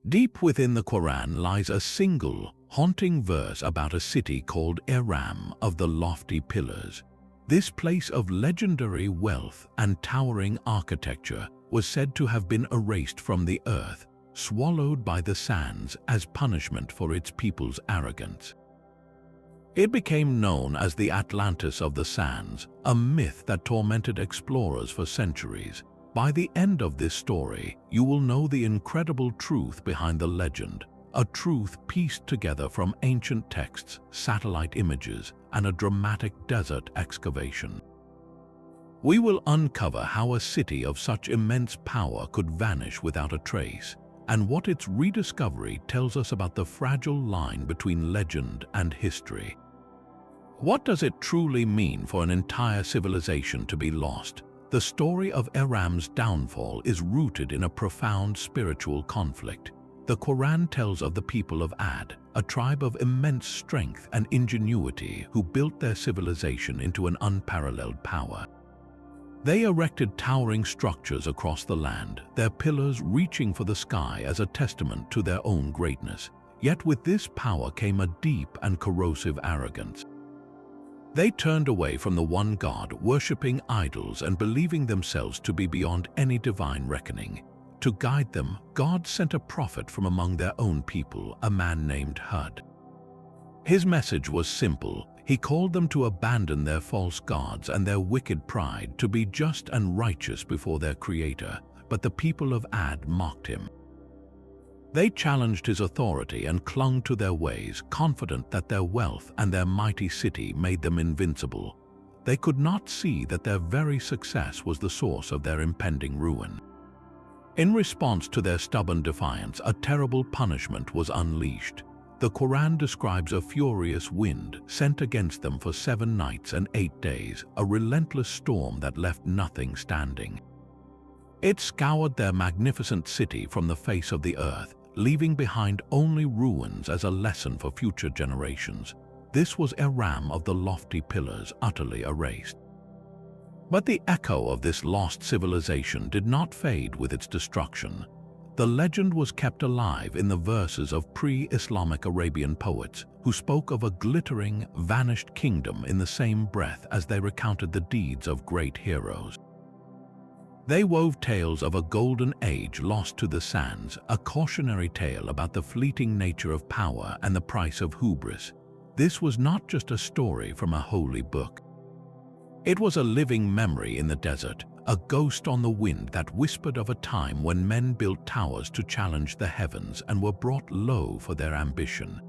Deep within the Quran lies a single, haunting verse about a city called Iram of the lofty pillars. This place of legendary wealth and towering architecture was said to have been erased from the earth, swallowed by the sands as punishment for its people's arrogance. It became known as the Atlantis of the sands, a myth that tormented explorers for centuries. By the end of this story, you will know the incredible truth behind the legend, a truth pieced together from ancient texts, satellite images, and a dramatic desert excavation. We will uncover how a city of such immense power could vanish without a trace, and what its rediscovery tells us about the fragile line between legend and history. What does it truly mean for an entire civilization to be lost? The story of Iram's downfall is rooted in a profound spiritual conflict. The Quran tells of the people of Ad, a tribe of immense strength and ingenuity who built their civilization into an unparalleled power. They erected towering structures across the land, their pillars reaching for the sky as a testament to their own greatness. Yet with this power came a deep and corrosive arrogance. They turned away from the one God, worshipping idols and believing themselves to be beyond any divine reckoning. To guide them, God sent a prophet from among their own people, a man named Hud. His message was simple. He called them to abandon their false gods and their wicked pride, to be just and righteous before their Creator. But the people of Ad mocked him. They challenged his authority and clung to their ways, confident that their wealth and their mighty city made them invincible. They could not see that their very success was the source of their impending ruin. In response to their stubborn defiance, a terrible punishment was unleashed. The Quran describes a furious wind sent against them for 7 nights and 8 days, a relentless storm that left nothing standing. It scoured their magnificent city from the face of the earth, leaving behind only ruins as a lesson for future generations. This was Iram of the lofty pillars, utterly erased. But the echo of this lost civilization did not fade with its destruction. The legend was kept alive in the verses of pre-Islamic Arabian poets who spoke of a glittering, vanished kingdom in the same breath as they recounted the deeds of great heroes. They wove tales of a golden age lost to the sands, a cautionary tale about the fleeting nature of power and the price of hubris. This was not just a story from a holy book. It was a living memory in the desert, a ghost on the wind that whispered of a time when men built towers to challenge the heavens and were brought low for their ambition.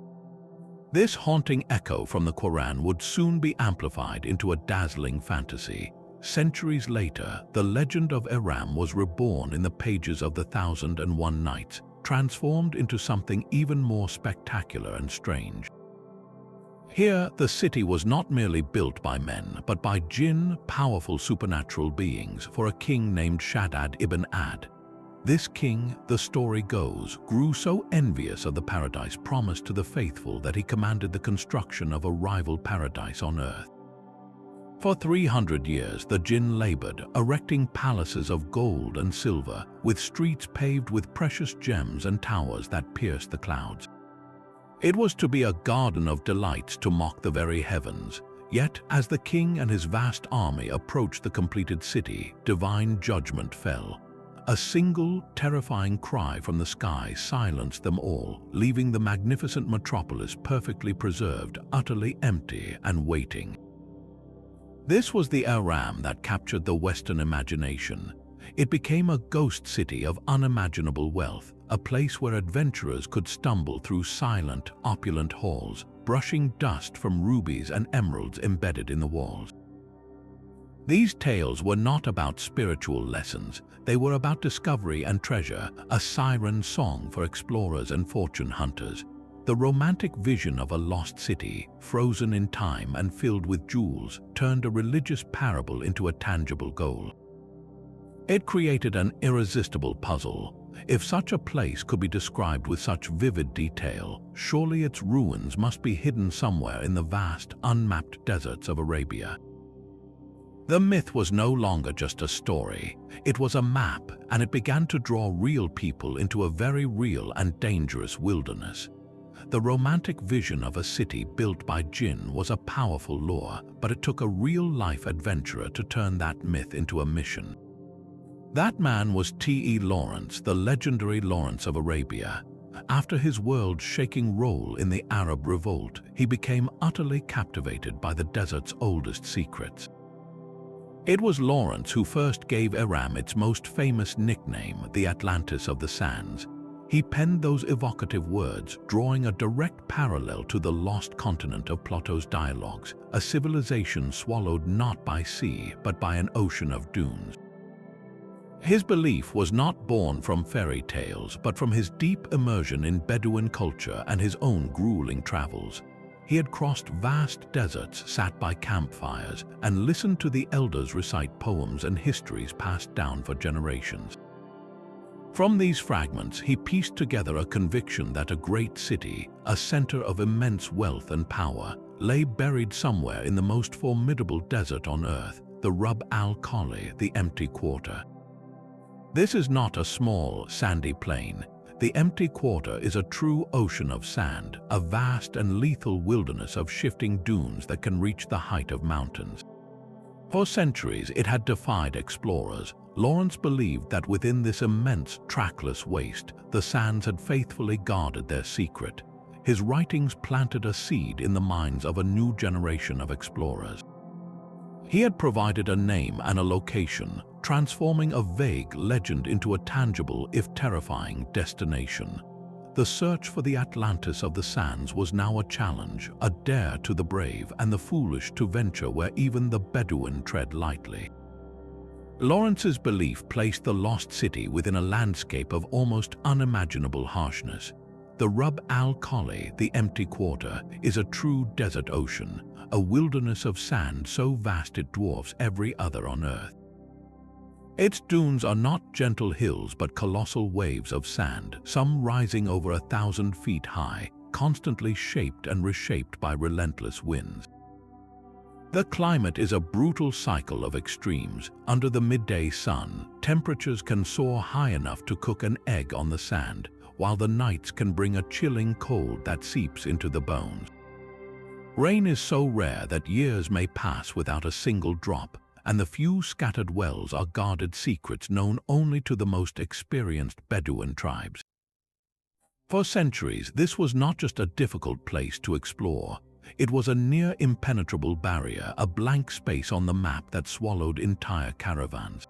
This haunting echo from the Quran would soon be amplified into a dazzling fantasy. Centuries later, the legend of Iram was reborn in the pages of the 1001 Nights, transformed into something even more spectacular and strange. Here, the city was not merely built by men, but by jinn, powerful supernatural beings, for a king named Shaddad ibn Ad. This king, the story goes, grew so envious of the paradise promised to the faithful that he commanded the construction of a rival paradise on earth. For 300 years, the jinn labored, erecting palaces of gold and silver, with streets paved with precious gems and towers that pierced the clouds. It was to be a garden of delights to mock the very heavens. Yet, as the king and his vast army approached the completed city, divine judgment fell. A single, terrifying cry from the sky silenced them all, leaving the magnificent metropolis perfectly preserved, utterly empty and waiting. This was the Iram that captured the Western imagination. It became a ghost city of unimaginable wealth, a place where adventurers could stumble through silent, opulent halls, brushing dust from rubies and emeralds embedded in the walls. These tales were not about spiritual lessons. They were about discovery and treasure, a siren song for explorers and fortune hunters. The romantic vision of a lost city, frozen in time and filled with jewels, turned a religious parable into a tangible goal. It created an irresistible puzzle. If such a place could be described with such vivid detail, surely its ruins must be hidden somewhere in the vast, unmapped deserts of Arabia. The myth was no longer just a story. It was a map, and it began to draw real people into a very real and dangerous wilderness. The romantic vision of a city built by jinn was a powerful lure, but it took a real-life adventurer to turn that myth into a mission. That man was T.E. Lawrence, the legendary Lawrence of Arabia. After his world-shaking role in the Arab Revolt, he became utterly captivated by the desert's oldest secrets. It was Lawrence who first gave Iram its most famous nickname, the Atlantis of the Sands. He penned those evocative words, drawing a direct parallel to the lost continent of Plato's dialogues, a civilization swallowed not by sea but by an ocean of dunes. His belief was not born from fairy tales, but from his deep immersion in Bedouin culture and his own grueling travels. He had crossed vast deserts, sat by campfires, and listened to the elders recite poems and histories passed down for generations. From these fragments, he pieced together a conviction that a great city, a center of immense wealth and power, lay buried somewhere in the most formidable desert on earth, the Rub al-Khali, the empty quarter. This is not a small, sandy plain. The empty quarter is a true ocean of sand, a vast and lethal wilderness of shifting dunes that can reach the height of mountains. For centuries, it had defied explorers. Lawrence believed that within this immense, trackless waste, the sands had faithfully guarded their secret. His writings planted a seed in the minds of a new generation of explorers. He had provided a name and a location, transforming a vague legend into a tangible, if terrifying, destination. The search for the Atlantis of the Sands was now a challenge, a dare to the brave and the foolish to venture where even the Bedouin tread lightly. Lawrence's belief placed the lost city within a landscape of almost unimaginable harshness. The Rub al-Khali, the empty quarter, is a true desert ocean, a wilderness of sand so vast it dwarfs every other on earth. Its dunes are not gentle hills but colossal waves of sand, some rising over 1,000 feet high, constantly shaped and reshaped by relentless winds. The climate is a brutal cycle of extremes. Under the midday sun, temperatures can soar high enough to cook an egg on the sand, while the nights can bring a chilling cold that seeps into the bones. Rain is so rare that years may pass without a single drop, and the few scattered wells are guarded secrets known only to the most experienced Bedouin tribes. For centuries, this was not just a difficult place to explore. It was a near impenetrable barrier, a blank space on the map that swallowed entire caravans.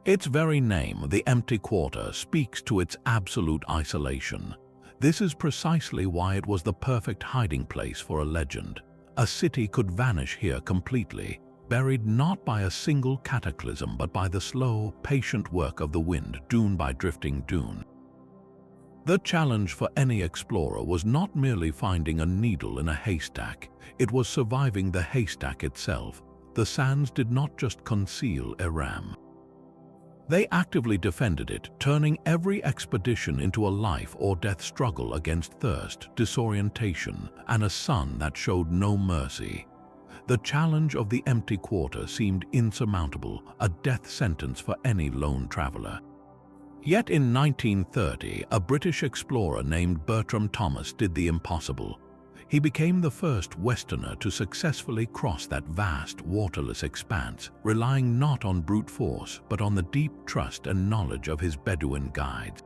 Its very name, the empty quarter, speaks to its absolute isolation. This is precisely why it was the perfect hiding place for a legend. A city could vanish here completely, buried not by a single cataclysm but by the slow, patient work of the wind, dune by drifting dune. The challenge for any explorer was not merely finding a needle in a haystack, it was surviving the haystack itself. The sands did not just conceal Iram. They actively defended it, turning every expedition into a life or death struggle against thirst, disorientation, and a sun that showed no mercy. The challenge of the empty quarter seemed insurmountable, a death sentence for any lone traveler. Yet in 1930, a British explorer named Bertram Thomas did the impossible. He became the first Westerner to successfully cross that vast, waterless expanse, relying not on brute force, but on the deep trust and knowledge of his Bedouin guides.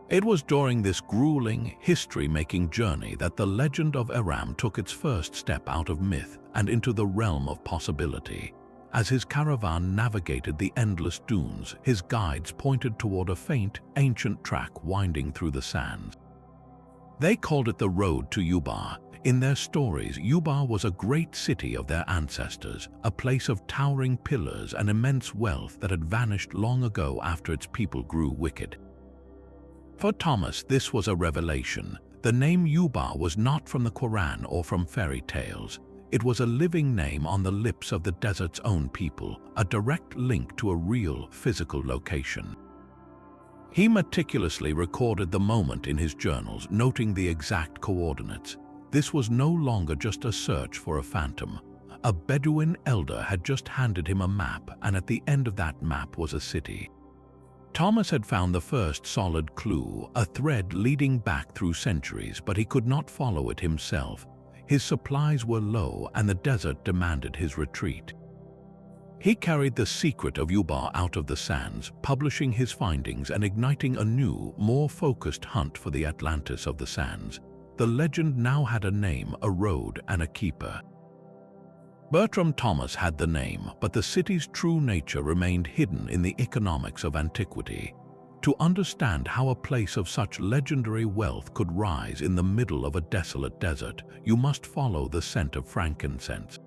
It was during this grueling, history-making journey that the legend of Iram took its first step out of myth and into the realm of possibility. As his caravan navigated the endless dunes, his guides pointed toward a faint, ancient track winding through the sands. They called it the road to Yuba. In their stories, Yuba was a great city of their ancestors, a place of towering pillars and immense wealth that had vanished long ago after its people grew wicked. For Thomas, this was a revelation. The name Yuba was not from the Quran or from fairy tales. It was a living name on the lips of the desert's own people, a direct link to a real, physical location. He meticulously recorded the moment in his journals, noting the exact coordinates. This was no longer just a search for a phantom. a Bedouin elder had just handed him a map, and at the end of that map was a city. Thomas had found the first solid clue, a thread leading back through centuries, but he could not follow it himself. His supplies were low, and the desert demanded his retreat. He carried the secret of Ubar out of the sands, publishing his findings and igniting a new, more focused hunt for the Atlantis of the sands. The legend now had a name, a road, and a keeper. Bertram Thomas had the name, but the city's true nature remained hidden in the economics of antiquity. To understand how a place of such legendary wealth could rise in the middle of a desolate desert, you must follow the scent of frankincense.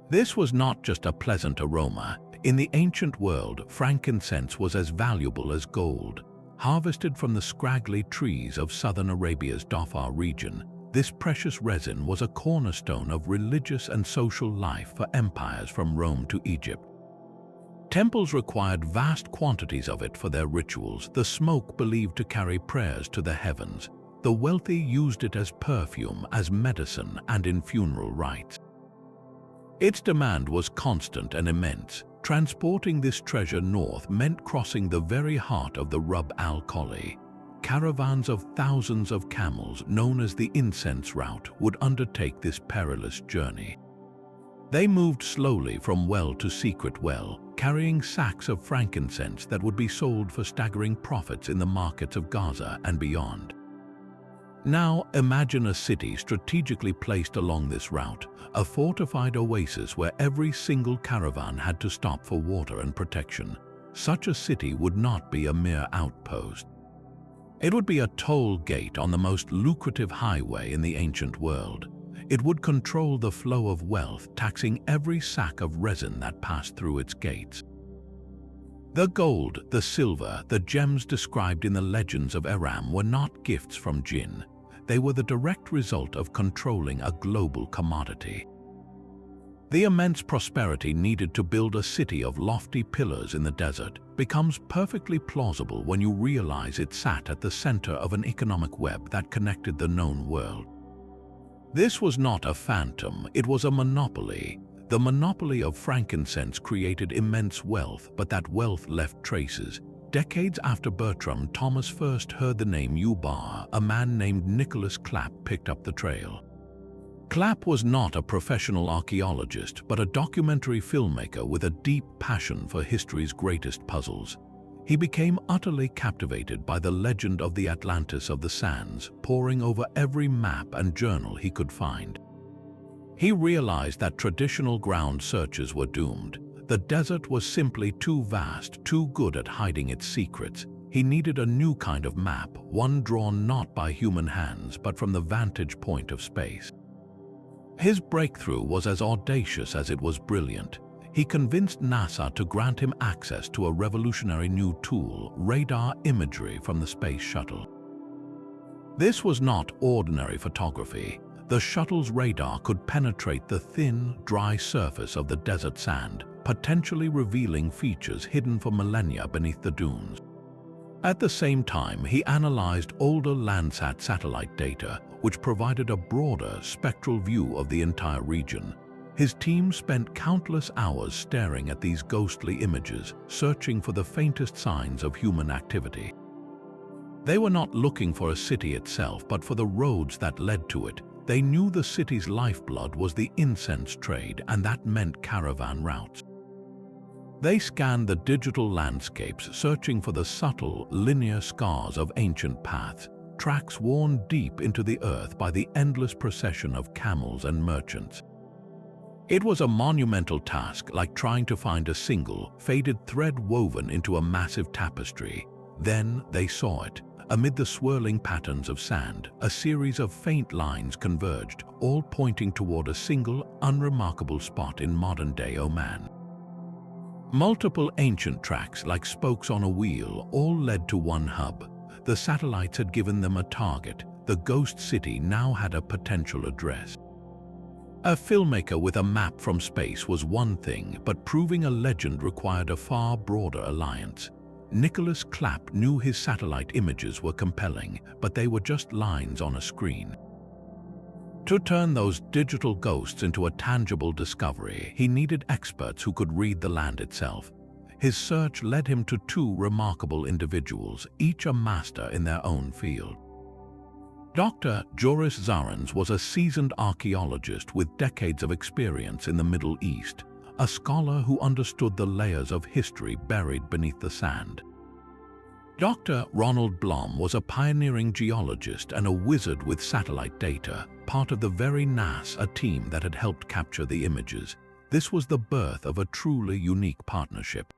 This was not just a pleasant aroma. In the ancient world, frankincense was as valuable as gold. Harvested from the scraggly trees of southern Arabia's Dhofar region, this precious resin was a cornerstone of religious and social life for empires from Rome to Egypt. Temples required vast quantities of it for their rituals, the smoke believed to carry prayers to the heavens. The wealthy used it as perfume, as medicine, and in funeral rites. Its demand was constant and immense. Transporting this treasure north meant crossing the very heart of the Rub al-Khali. Caravans of thousands of camels, known as the incense route, would undertake this perilous journey. They moved slowly from well to secret well, carrying sacks of frankincense that would be sold for staggering profits in the markets of Gaza and beyond. Now imagine a city strategically placed along this route, a fortified oasis where every single caravan had to stop for water and protection. Such a city would not be a mere outpost. It would be a toll gate on the most lucrative highway in the ancient world. It would control the flow of wealth, taxing every sack of resin that passed through its gates. The gold, the silver, the gems described in the legends of Iram were not gifts from jinn. They were the direct result of controlling a global commodity. The immense prosperity needed to build a city of lofty pillars in the desert becomes perfectly plausible when you realize it sat at the center of an economic web that connected the known world. This was not a phantom, it was a monopoly. The monopoly of frankincense created immense wealth, but that wealth left traces. Decades after Bertram Thomas first heard the name Ubar, a man named Nicholas Clapp picked up the trail. Clapp was not a professional archaeologist, but a documentary filmmaker with a deep passion for history's greatest puzzles. He became utterly captivated by the legend of the Atlantis of the sands, poring over every map and journal he could find. He realized that traditional ground searches were doomed. The desert was simply too vast, too good at hiding its secrets. He needed a new kind of map, one drawn not by human hands, but from the vantage point of space. His breakthrough was as audacious as it was brilliant. He convinced NASA to grant him access to a revolutionary new tool, radar imagery from the space shuttle. This was not ordinary photography. The shuttle's radar could penetrate the thin, dry surface of the desert sand, potentially revealing features hidden for millennia beneath the dunes. At the same time, he analyzed older Landsat satellite data, which provided a broader spectral view of the entire region. His team spent countless hours staring at these ghostly images, searching for the faintest signs of human activity. They were not looking for a city itself, but for the roads that led to it. They knew the city's lifeblood was the incense trade, and that meant caravan routes. They scanned the digital landscapes, searching for the subtle, linear scars of ancient paths, tracks worn deep into the earth by the endless procession of camels and merchants. It was a monumental task, like trying to find a single, faded thread woven into a massive tapestry. Then they saw it. Amid the swirling patterns of sand, a series of faint lines converged, all pointing toward a single, unremarkable spot in modern-day Oman. Multiple ancient tracks, like spokes on a wheel, all led to one hub. The satellites had given them a target. The ghost city now had a potential address. A filmmaker with a map from space was one thing, but proving a legend required a far broader alliance. Nicholas Clapp knew his satellite images were compelling, but they were just lines on a screen. To turn those digital ghosts into a tangible discovery, he needed experts who could read the land itself. His search led him to two remarkable individuals, each a master in their own field. Dr. Joris Zarins was a seasoned archaeologist with decades of experience in the Middle East, a scholar who understood the layers of history buried beneath the sand. Dr. Ronald Blom was a pioneering geologist and a wizard with satellite data, part of the very NASA team that had helped capture the images. This was the birth of a truly unique partnership.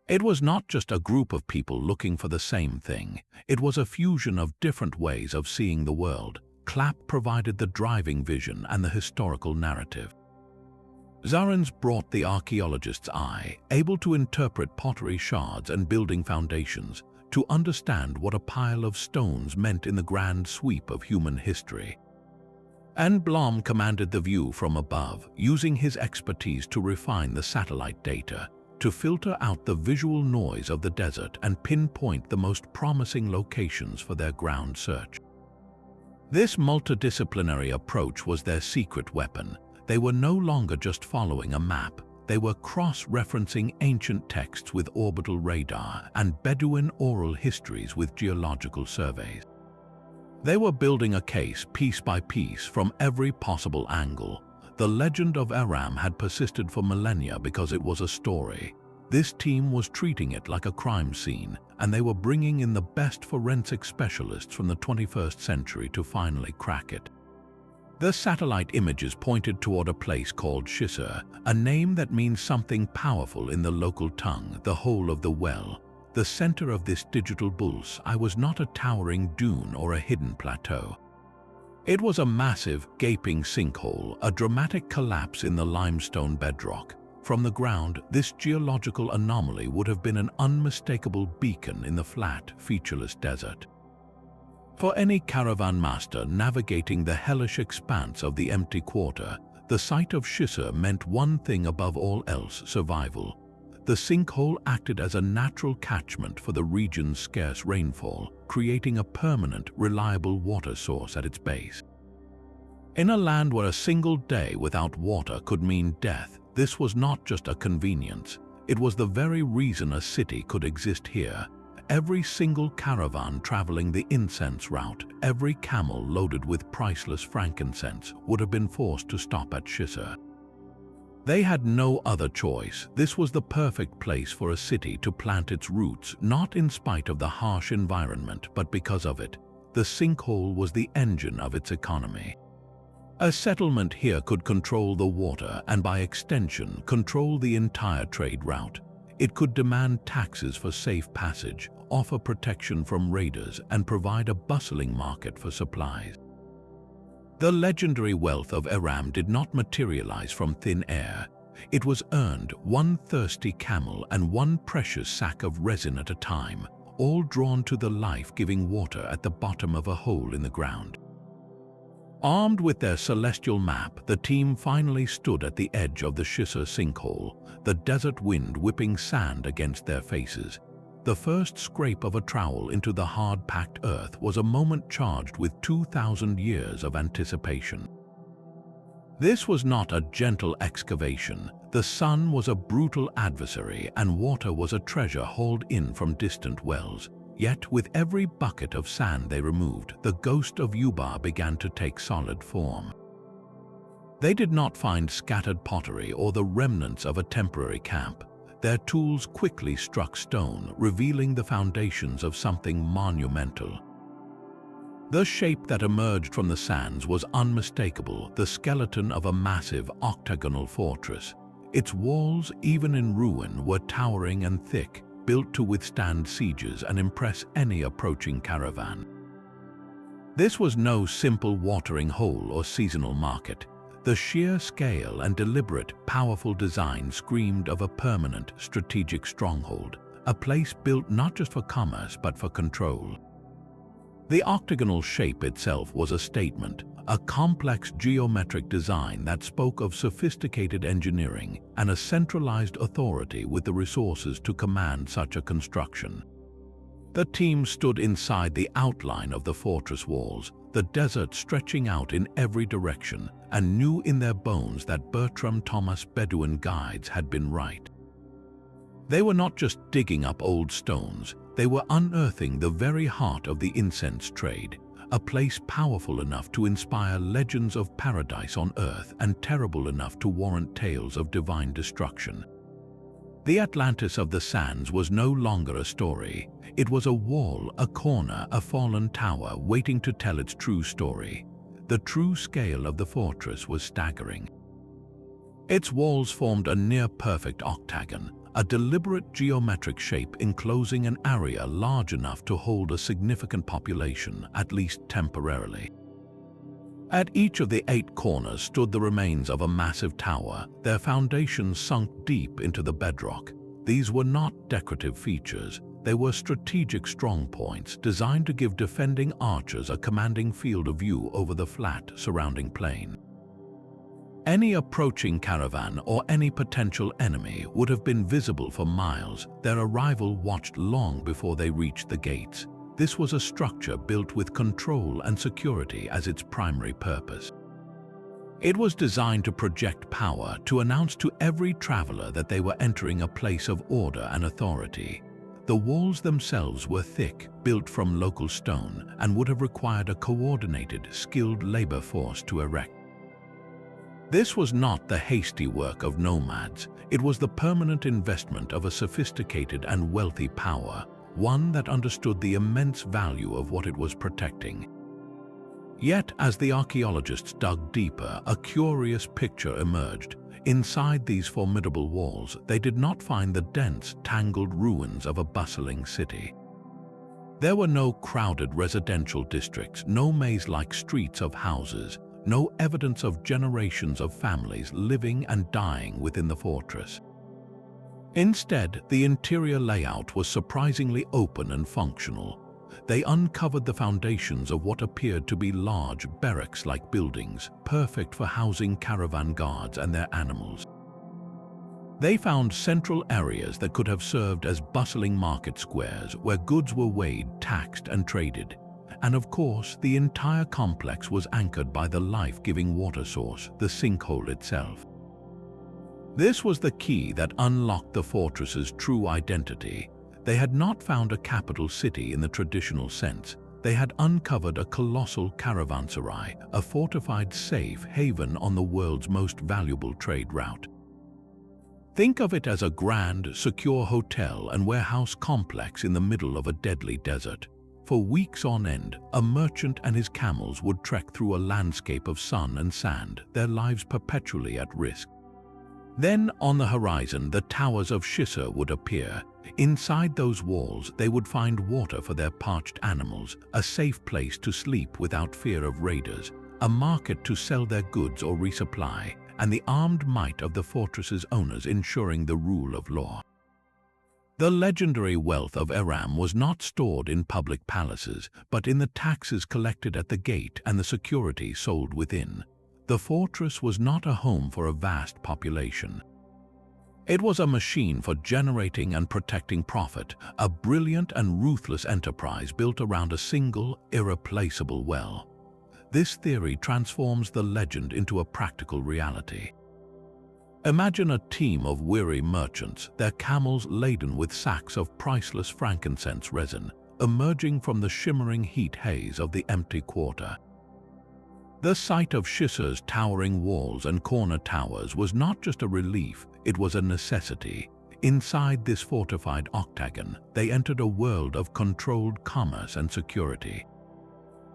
It was not just a group of people looking for the same thing. It was a fusion of different ways of seeing the world. Clapp provided the driving vision and the historical narrative. Zarins brought the archaeologist's eye, able to interpret pottery shards and building foundations, to understand what a pile of stones meant in the grand sweep of human history. And Blom commanded the view from above, using his expertise to refine the satellite data, to filter out the visual noise of the desert and pinpoint the most promising locations for their ground search. This multidisciplinary approach was their secret weapon. They were no longer just following a map. They were cross-referencing ancient texts with orbital radar and Bedouin oral histories with geological surveys. They were building a case piece by piece from every possible angle. The legend of Iram had persisted for millennia because it was a story. This team was treating it like a crime scene, and they were bringing in the best forensic specialists from the 21st century to finally crack it. The satellite images pointed toward a place called Shisur, a name that means something powerful in the local tongue, the hole of the well. The center of this digital bullseye was not a towering dune or a hidden plateau. It was a massive, gaping sinkhole, a dramatic collapse in the limestone bedrock. From the ground, this geological anomaly would have been an unmistakable beacon in the flat, featureless desert. For any caravan master navigating the hellish expanse of the empty quarter, the sight of Shisur meant one thing above all else: survival. The sinkhole acted as a natural catchment for the region's scarce rainfall, creating a permanent, reliable water source at its base. In a land where a single day without water could mean death, this was not just a convenience. It was the very reason a city could exist here. Every single caravan traveling the incense route, every camel loaded with priceless frankincense, would have been forced to stop at Shisur. They had no other choice. This was the perfect place for a city to plant its roots, not in spite of the harsh environment, but because of it. The sinkhole was the engine of its economy. A settlement here could control the water and, by extension, control the entire trade route. It could demand taxes for safe passage, offer protection from raiders, and provide a bustling market for supplies. The legendary wealth of Iram did not materialize from thin air. It was earned, one thirsty camel and one precious sack of resin at a time, all drawn to the life-giving water at the bottom of a hole in the ground. Armed with their celestial map, the team finally stood at the edge of the Shisur sinkhole, the desert wind whipping sand against their faces. The first scrape of a trowel into the hard-packed earth was a moment charged with 2,000 years of anticipation. This was not a gentle excavation. The sun was a brutal adversary, and water was a treasure hauled in from distant wells. Yet, with every bucket of sand they removed, the ghost of Yuba began to take solid form. They did not find scattered pottery or the remnants of a temporary camp. Their tools quickly struck stone, revealing the foundations of something monumental. The shape that emerged from the sands was unmistakable, the skeleton of a massive octagonal fortress. Its walls, even in ruin, were towering and thick, built to withstand sieges and impress any approaching caravan. This was no simple watering hole or seasonal market. The sheer scale and deliberate, powerful design screamed of a permanent, strategic stronghold, a place built not just for commerce but for control. The octagonal shape itself was a statement, a complex geometric design that spoke of sophisticated engineering and a centralized authority with the resources to command such a construction. The team stood inside the outline of the fortress walls, the desert stretching out in every direction, and knew in their bones that Bertram Thomas Bedouin guides had been right. They were not just digging up old stones, they were unearthing the very heart of the incense trade, a place powerful enough to inspire legends of paradise on earth and terrible enough to warrant tales of divine destruction. The Atlantis of the sands was no longer a story. It was a wall, a corner, a fallen tower waiting to tell its true story. The true scale of the fortress was staggering. Its walls formed a near-perfect octagon, a deliberate geometric shape enclosing an area large enough to hold a significant population, at least temporarily. At each of the 8 corners stood the remains of a massive tower, their foundations sunk deep into the bedrock. These were not decorative features, they were strategic strongpoints designed to give defending archers a commanding field of view over the flat surrounding plain. Any approaching caravan or any potential enemy would have been visible for miles, their arrival watched long before they reached the gates. This was a structure built with control and security as its primary purpose. It was designed to project power, to announce to every traveler that they were entering a place of order and authority. The walls themselves were thick, built from local stone, and would have required a coordinated, skilled labor force to erect. This was not the hasty work of nomads. It was the permanent investment of a sophisticated and wealthy power, one that understood the immense value of what it was protecting. Yet, as the archaeologists dug deeper, a curious picture emerged. Inside these formidable walls, they did not find the dense, tangled ruins of a bustling city. There were no crowded residential districts, no maze-like streets of houses, no evidence of generations of families living and dying within the fortress. Instead, the interior layout was surprisingly open and functional. They uncovered the foundations of what appeared to be large barracks-like buildings, perfect for housing caravan guards and their animals. They found central areas that could have served as bustling market squares where goods were weighed, taxed, and traded. And of course, the entire complex was anchored by the life-giving water source, the sinkhole itself. This was the key that unlocked the fortress's true identity. They had not found a capital city in the traditional sense. They had uncovered a colossal caravanserai, a fortified safe haven on the world's most valuable trade route. Think of it as a grand, secure hotel and warehouse complex in the middle of a deadly desert. For weeks on end, a merchant and his camels would trek through a landscape of sun and sand, their lives perpetually at risk. Then, on the horizon, the towers of Shisar would appear. Inside those walls, they would find water for their parched animals, a safe place to sleep without fear of raiders, a market to sell their goods or resupply, and the armed might of the fortress's owners ensuring the rule of law. The legendary wealth of Iram was not stored in public palaces, but in the taxes collected at the gate and the security sold within. The fortress was not a home for a vast population. It was a machine for generating and protecting profit, a brilliant and ruthless enterprise built around a single, irreplaceable well. This theory transforms the legend into a practical reality. Imagine a team of weary merchants, their camels laden with sacks of priceless frankincense resin, emerging from the shimmering heat haze of the empty quarter. The sight of Shisar's towering walls and corner towers was not just a relief, it was a necessity. Inside this fortified octagon, they entered a world of controlled commerce and security.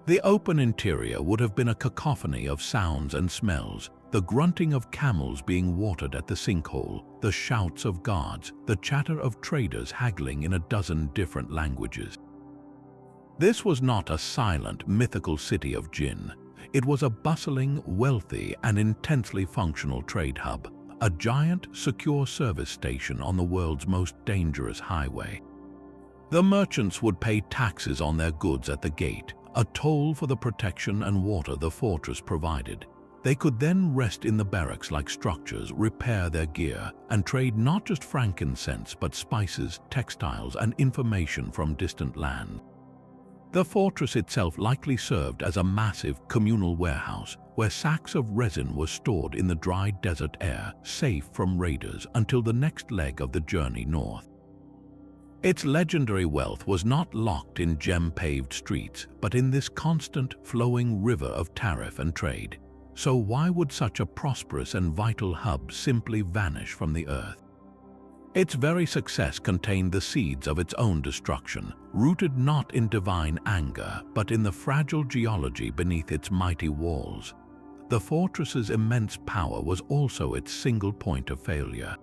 The open interior would have been a cacophony of sounds and smells, the grunting of camels being watered at the sinkhole, the shouts of guards, the chatter of traders haggling in a dozen different languages. This was not a silent, mythical city of jinn. It was a bustling, wealthy, and intensely functional trade hub, a giant, secure service station on the world's most dangerous highway. The merchants would pay taxes on their goods at the gate, a toll for the protection and water the fortress provided. They could then rest in the barracks-like structures, repair their gear, and trade not just frankincense but spices, textiles, and information from distant lands. The fortress itself likely served as a massive communal warehouse where sacks of resin were stored in the dry desert air, safe from raiders until the next leg of the journey north. Its legendary wealth was not locked in gem-paved streets, but in this constant, flowing river of tariff and trade. So why would such a prosperous and vital hub simply vanish from the earth? Its very success contained the seeds of its own destruction, rooted not in divine anger, but in the fragile geology beneath its mighty walls. The fortress's immense power was also its single point of failure.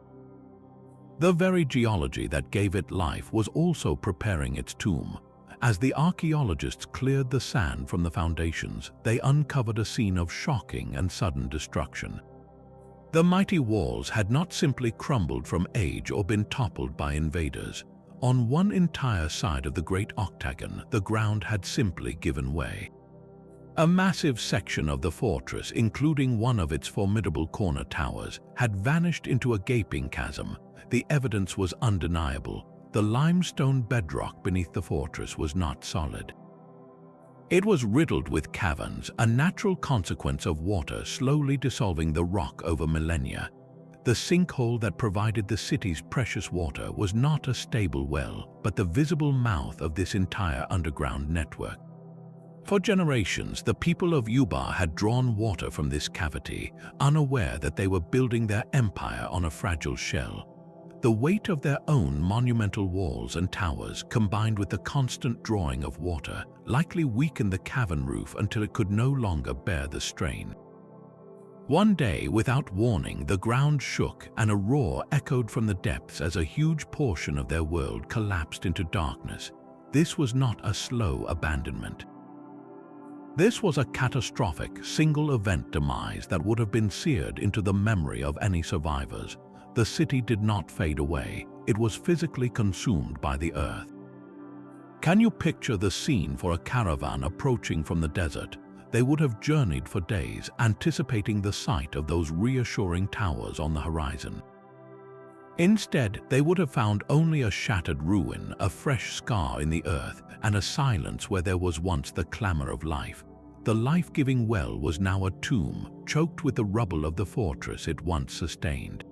The very geology that gave it life was also preparing its tomb. As the archaeologists cleared the sand from the foundations, they uncovered a scene of shocking and sudden destruction. The mighty walls had not simply crumbled from age or been toppled by invaders. On one entire side of the great octagon, the ground had simply given way. A massive section of the fortress, including one of its formidable corner towers, had vanished into a gaping chasm. The evidence was undeniable. The limestone bedrock beneath the fortress was not solid. It was riddled with caverns, a natural consequence of water slowly dissolving the rock over millennia. The sinkhole that provided the city's precious water was not a stable well, but the visible mouth of this entire underground network. For generations, the people of Yuba had drawn water from this cavity, unaware that they were building their empire on a fragile shell. The weight of their own monumental walls and towers, combined with the constant drawing of water, likely weakened the cavern roof until it could no longer bear the strain. One day, without warning, the ground shook and a roar echoed from the depths as a huge portion of their world collapsed into darkness. This was not a slow abandonment. This was a catastrophic, single-event demise that would have been seared into the memory of any survivors. The city did not fade away. It was physically consumed by the earth. Can you picture the scene for a caravan approaching from the desert? They would have journeyed for days, anticipating the sight of those reassuring towers on the horizon. Instead, they would have found only a shattered ruin, a fresh scar in the earth, and a silence where there was once the clamor of life. The life-giving well was now a tomb, choked with the rubble of the fortress it once sustained.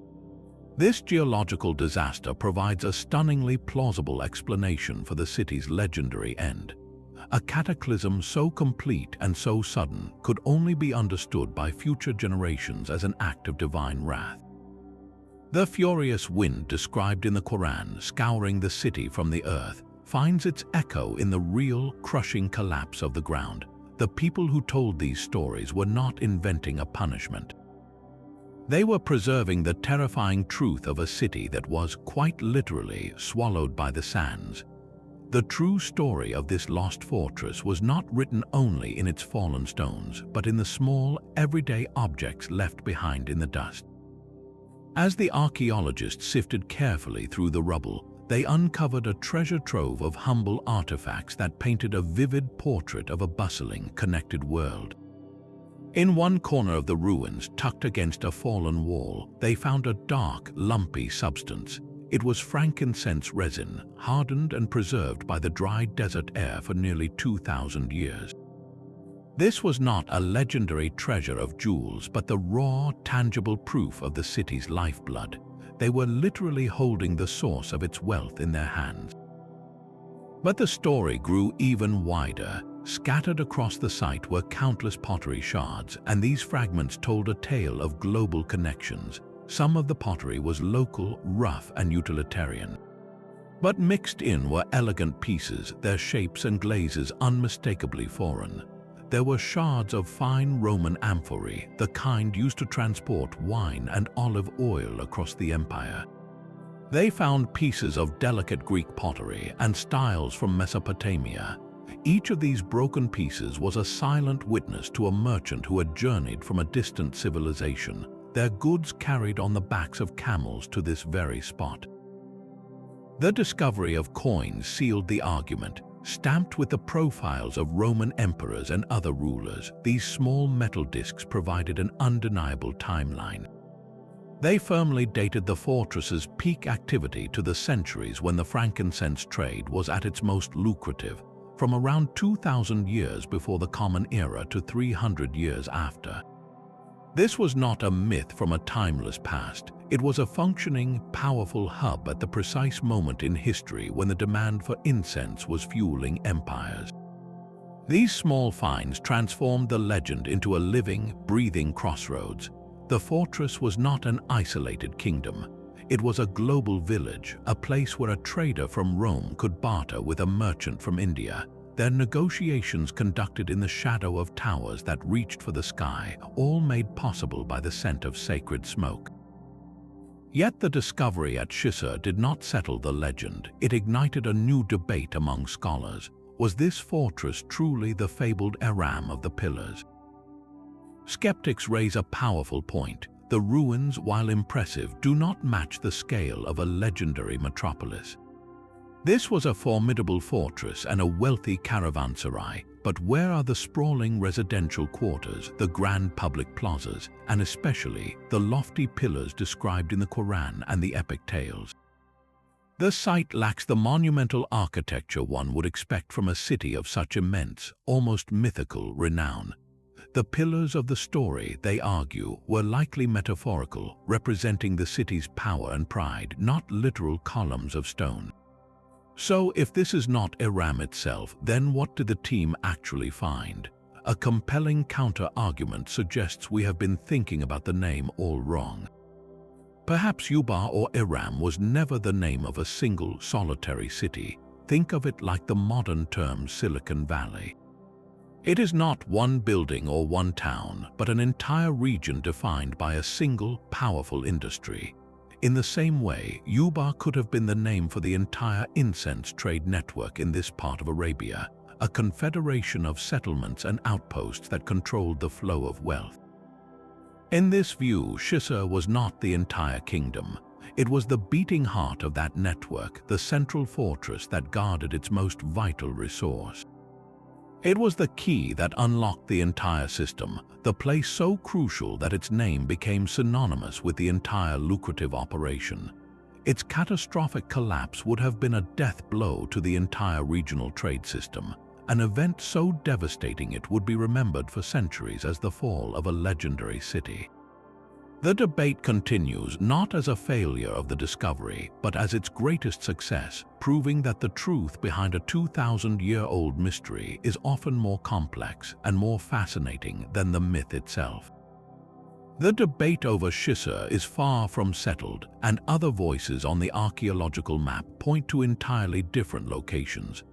This geological disaster provides a stunningly plausible explanation for the city's legendary end. A cataclysm so complete and so sudden could only be understood by future generations as an act of divine wrath. The furious wind described in the Quran, scouring the city from the earth, finds its echo in the real, crushing collapse of the ground. The people who told these stories were not inventing a punishment. They were preserving the terrifying truth of a city that was, quite literally, swallowed by the sands. The true story of this lost fortress was not written only in its fallen stones, but in the small, everyday objects left behind in the dust. As the archaeologists sifted carefully through the rubble, they uncovered a treasure trove of humble artifacts that painted a vivid portrait of a bustling, connected world. In one corner of the ruins, tucked against a fallen wall, they found a dark, lumpy substance. It was frankincense resin, hardened and preserved by the dry desert air for nearly 2,000 years. This was not a legendary treasure of jewels, but the raw, tangible proof of the city's lifeblood. They were literally holding the source of its wealth in their hands. But the story grew even wider. Scattered across the site were countless pottery shards, and these fragments told a tale of global connections. Some of the pottery was local, rough, and utilitarian. But mixed in were elegant pieces, their shapes and glazes unmistakably foreign. There were shards of fine Roman amphorae, the kind used to transport wine and olive oil across the empire. They found pieces of delicate Greek pottery and styles from Mesopotamia. Each of these broken pieces was a silent witness to a merchant who had journeyed from a distant civilization, their goods carried on the backs of camels to this very spot. The discovery of coins sealed the argument. Stamped with the profiles of Roman emperors and other rulers, these small metal discs provided an undeniable timeline. They firmly dated the fortress's peak activity to the centuries when the frankincense trade was at its most lucrative, from around 2,000 years before the Common Era to 300 years after. This was not a myth from a timeless past. It was a functioning, powerful hub at the precise moment in history when the demand for incense was fueling empires. These small finds transformed the legend into a living, breathing crossroads. The fortress was not an isolated kingdom. It was a global village, a place where a trader from Rome could barter with a merchant from India. Their negotiations conducted in the shadow of towers that reached for the sky, all made possible by the scent of sacred smoke. Yet the discovery at Shisar did not settle the legend. It ignited a new debate among scholars. Was this fortress truly the fabled Iram of the Pillars? Skeptics raise a powerful point. The ruins, while impressive, do not match the scale of a legendary metropolis. This was a formidable fortress and a wealthy caravanserai, but where are the sprawling residential quarters, the grand public plazas, and especially the lofty pillars described in the Quran and the epic tales? The site lacks the monumental architecture one would expect from a city of such immense, almost mythical renown. The pillars of the story, they argue, were likely metaphorical, representing the city's power and pride, not literal columns of stone. So, if this is not Iram itself, then what did the team actually find? A compelling counter-argument suggests we have been thinking about the name all wrong. Perhaps Yuba or Iram was never the name of a single, solitary city. Think of it like the modern term Silicon Valley. It is not one building or one town, but an entire region defined by a single, powerful industry. In the same way, Yuba could have been the name for the entire incense trade network in this part of Arabia, a confederation of settlements and outposts that controlled the flow of wealth. In this view, Shisar was not the entire kingdom. It was the beating heart of that network, the central fortress that guarded its most vital resource. It was the key that unlocked the entire system, the place so crucial that its name became synonymous with the entire lucrative operation. Its catastrophic collapse would have been a death blow to the entire regional trade system, an event so devastating it would be remembered for centuries as the fall of a legendary city. The debate continues not as a failure of the discovery, but as its greatest success, proving that the truth behind a 2,000-year-old mystery is often more complex and more fascinating than the myth itself. The debate over Shisar is far from settled, and other voices on the archaeological map point to entirely different locations.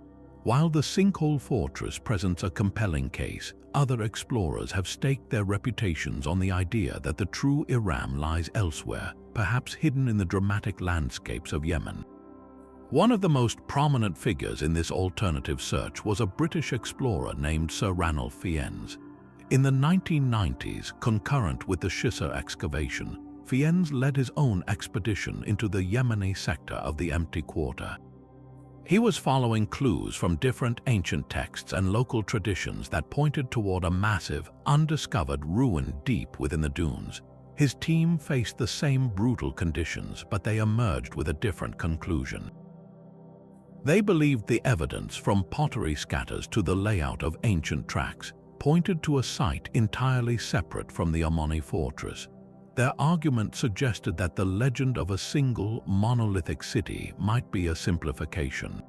While the sinkhole fortress presents a compelling case, other explorers have staked their reputations on the idea that the true Iram lies elsewhere, perhaps hidden in the dramatic landscapes of Yemen. One of the most prominent figures in this alternative search was a British explorer named Sir Ranulph Fiennes. In the 1990s, concurrent with the Shisar excavation, Fiennes led his own expedition into the Yemeni sector of the Empty Quarter. He was following clues from different ancient texts and local traditions that pointed toward a massive, undiscovered ruin deep within the dunes. His team faced the same brutal conditions, but they emerged with a different conclusion. They believed the evidence, from pottery scatters to the layout of ancient tracks, pointed to a site entirely separate from the Omani fortress. Their argument suggested that the legend of a single, monolithic city might be a simplification.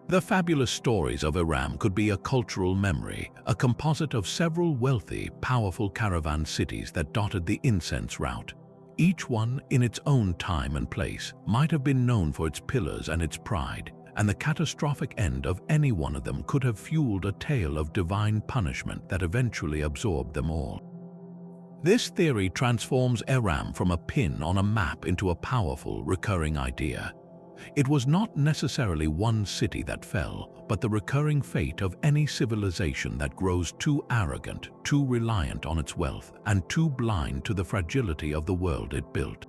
The fabulous stories of Iram could be a cultural memory, a composite of several wealthy, powerful caravan cities that dotted the incense route. Each one, in its own time and place, might have been known for its pillars and its pride, and the catastrophic end of any one of them could have fueled a tale of divine punishment that eventually absorbed them all. This theory transforms Iram from a pin on a map into a powerful, recurring idea. It was not necessarily one city that fell, but the recurring fate of any civilization that grows too arrogant, too reliant on its wealth, and too blind to the fragility of the world it built.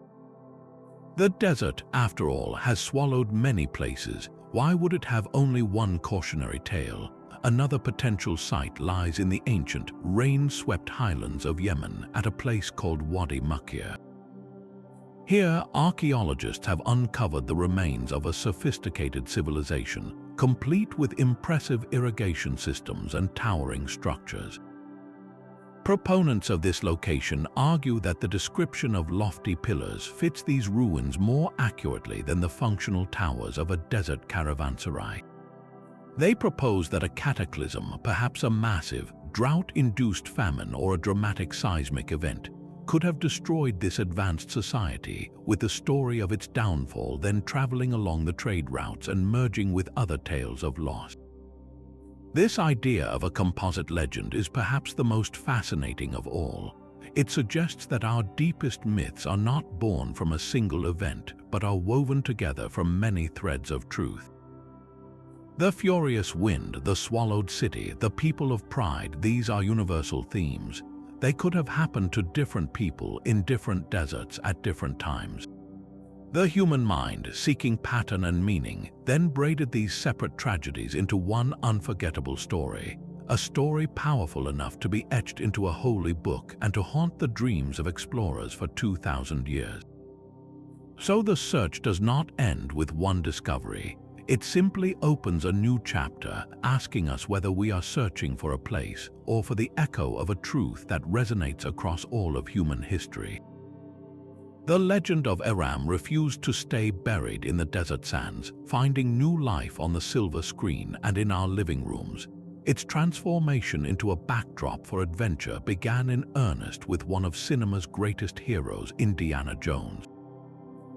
The desert, after all, has swallowed many places. Why would it have only one cautionary tale? Another potential site lies in the ancient, rain-swept highlands of Yemen at a place called Wadi Makir. Here, archaeologists have uncovered the remains of a sophisticated civilization, complete with impressive irrigation systems and towering structures. Proponents of this location argue that the description of lofty pillars fits these ruins more accurately than the functional towers of a desert caravanserai. They propose that a cataclysm, perhaps a massive, drought-induced famine or a dramatic seismic event, could have destroyed this advanced society, with the story of its downfall then traveling along the trade routes and merging with other tales of loss. This idea of a composite legend is perhaps the most fascinating of all. It suggests that our deepest myths are not born from a single event, but are woven together from many threads of truth. The furious wind, the swallowed city, the people of pride, these are universal themes. They could have happened to different people in different deserts at different times. The human mind, seeking pattern and meaning, then braided these separate tragedies into one unforgettable story, a story powerful enough to be etched into a holy book and to haunt the dreams of explorers for 2,000 years. So the search does not end with one discovery. It simply opens a new chapter, asking us whether we are searching for a place or for the echo of a truth that resonates across all of human history. The legend of Iram refused to stay buried in the desert sands, finding new life on the silver screen and in our living rooms. Its transformation into a backdrop for adventure began in earnest with one of cinema's greatest heroes, Indiana Jones.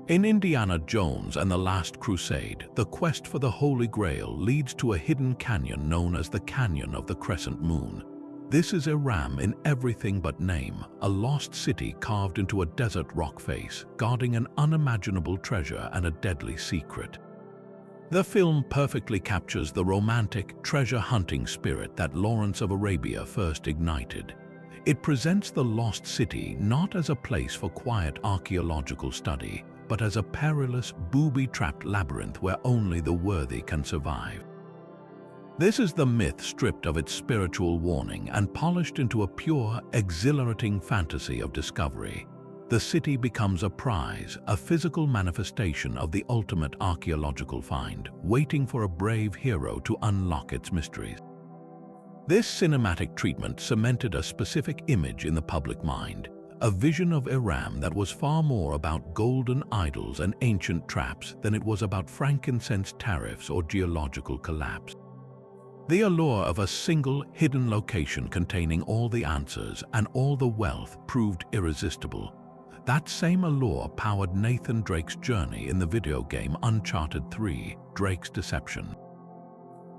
In Indiana Jones and the Last Crusade, the quest for the Holy Grail leads to a hidden canyon known as the Canyon of the Crescent Moon. This is Iram in everything but name, a lost city carved into a desert rock face, guarding an unimaginable treasure and a deadly secret. The film perfectly captures the romantic, treasure-hunting spirit that Lawrence of Arabia first ignited. It presents the lost city not as a place for quiet archaeological study, but as a perilous, booby-trapped labyrinth where only the worthy can survive. This is the myth stripped of its spiritual warning and polished into a pure, exhilarating fantasy of discovery. The city becomes a prize, a physical manifestation of the ultimate archaeological find, waiting for a brave hero to unlock its mysteries. This cinematic treatment cemented a specific image in the public mind, a vision of Iram that was far more about golden idols and ancient traps than it was about frankincense tariffs or geological collapse. The allure of a single, hidden location containing all the answers and all the wealth proved irresistible. That same allure powered Nathan Drake's journey in the video game Uncharted 3, Drake's Deception.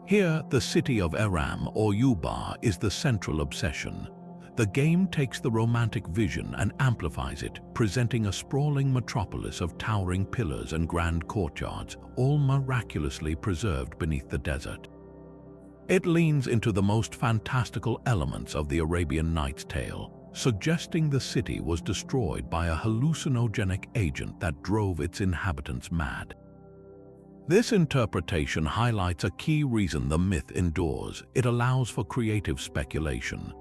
Here, the city of Iram, or Yuba, is the central obsession. The game takes the romantic vision and amplifies it, presenting a sprawling metropolis of towering pillars and grand courtyards, all miraculously preserved beneath the desert. It leans into the most fantastical elements of the Arabian Nights tale, suggesting the city was destroyed by a hallucinogenic agent that drove its inhabitants mad. This interpretation highlights a key reason the myth endures. It allows for creative speculation.